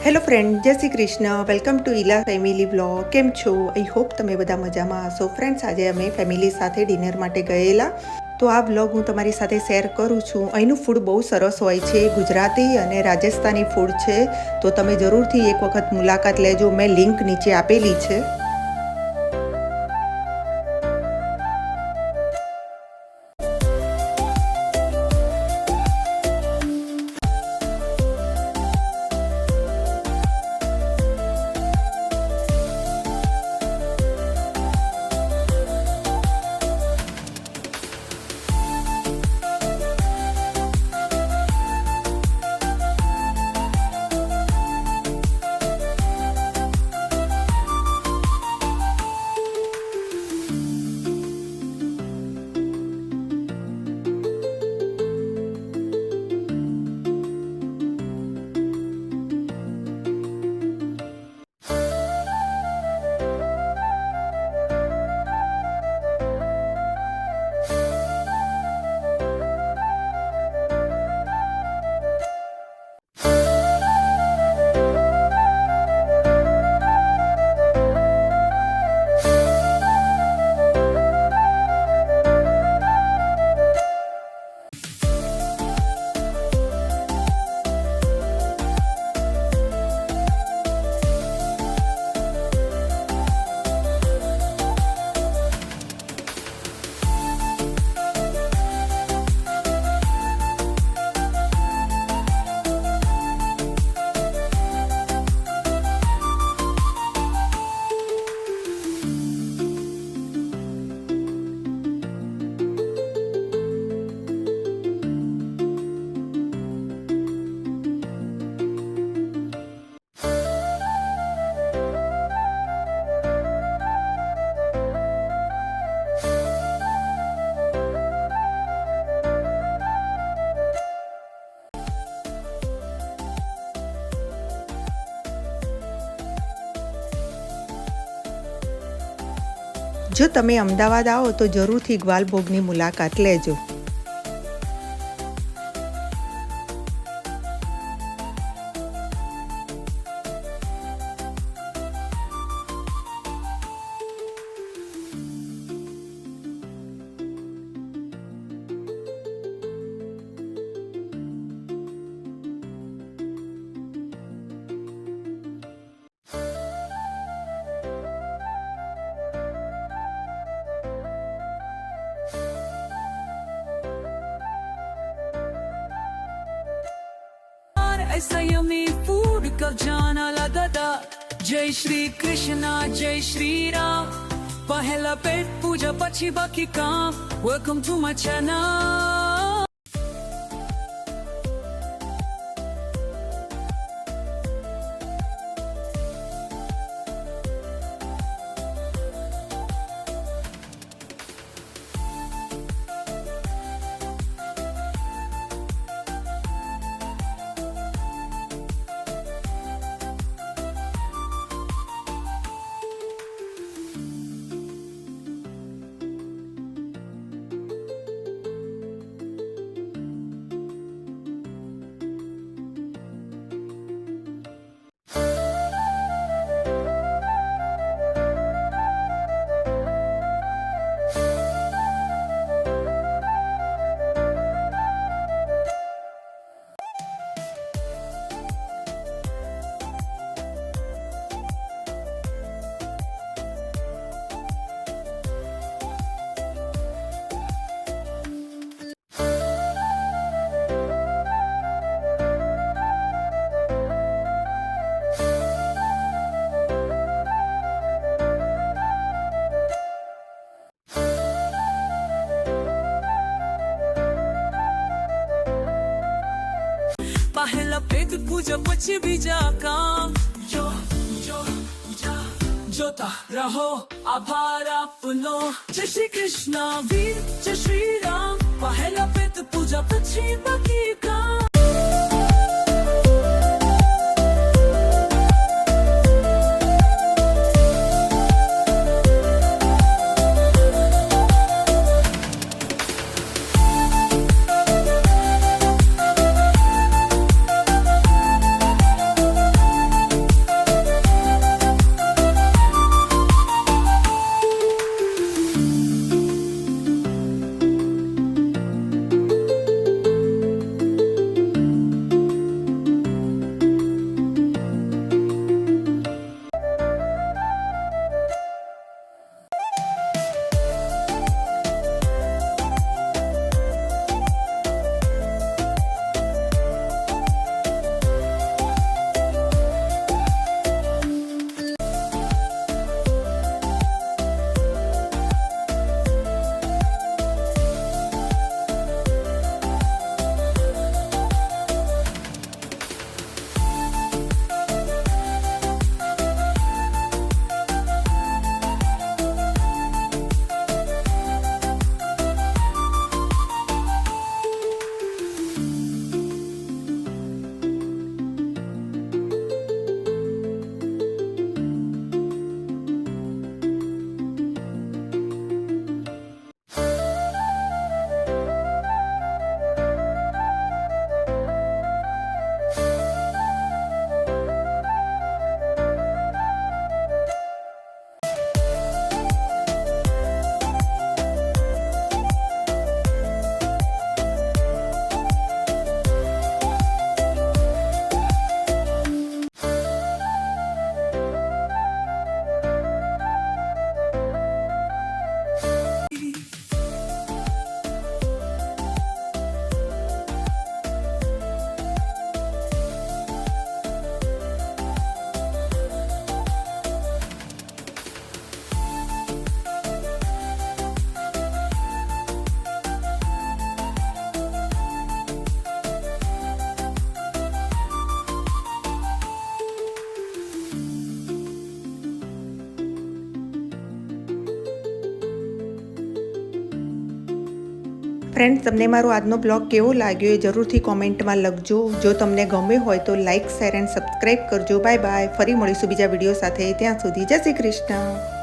Hello friend, Jai Shri Krishna. Welcome to Ila family blog. કેમ છો? I hope તમે બધા મજામાં હશો. ફ્રેન્ડ્સ, આજે અમે ફેમિલી સાથે ડિનર માટે ગયેલા. તો આ બ્લોગ હું તમારી સાથે શેર કરું છું. અહીંનું ફૂડ બહુ સરસ હોય છે. ગુજરાતી અને રાજસ્થાની ફૂડ છે. તો તમે જરૂરથી એક વખત મુલાકાત લેજો. મેં લિંક નીચે આપેલી છે. જો તમે અમદાવાદ આવો તો જરૂરથી ગ્વાલભોગની મુલાકાત લેજો. ऐसा यमी फूड कब जाना लगा. जय श्री कृष्णा, जय श्री राम. पहला पेट पूजा પછી બાકી કામ. Welcome to my channel. પહેલા પેટ પૂજા પછી બીજા કામ. જોતા રહો આભાર આપનો. જય શ્રી કૃષ્ણ વીર, જય શ્રી રામ. પહેલા પેટ પૂજા પછી બાકી કામ. ફ્રેન્ડ્સ, તમને મારો આજનો બ્લોગ કેવો લાગ્યો એ જરૂરથી કોમેન્ટમાં લખજો. જો તમને ગમે હોય તો લાઇક, શેર એન્ડ સબસ્ક્રાઈબ કરજો. Bye bye. ફરી મળીશું બીજા વિડીયો સાથે. ત્યાં સુધી જય શ્રી કૃષ્ણ.